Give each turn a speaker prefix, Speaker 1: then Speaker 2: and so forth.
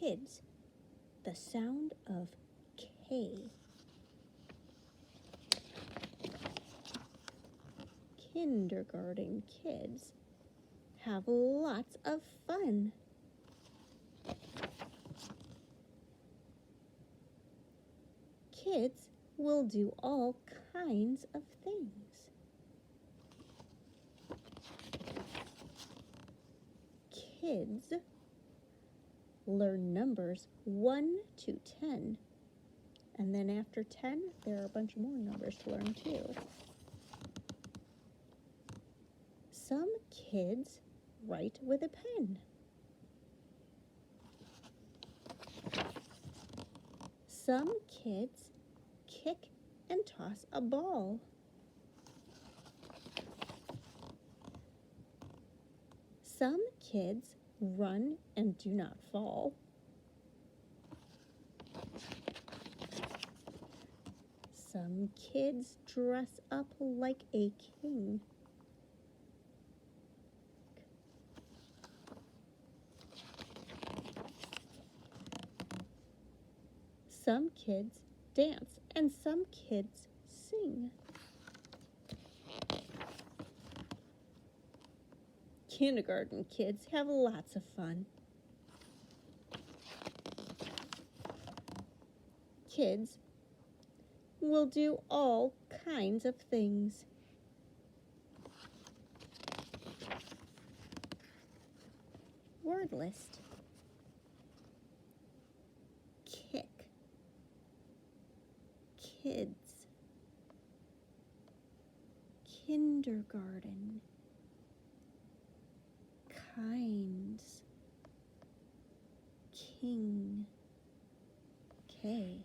Speaker 1: kids. The sound of K. Kindergarten kids have lots of fun. Kids will do all kinds of things. Kids learn numbers 1 to 10. And then after 10, there are a bunch more numbers to learn too. Some kids write with a pen. Some kids kick and toss a ball. Some kids run and do not fall. Some kids dress up like a king. Some kids dance and some kids sing. Kindergarten kids have lots of fun. Kids will do all kinds of things. Word list. Kick. Kids. Kindergarten. Kinds. King. K.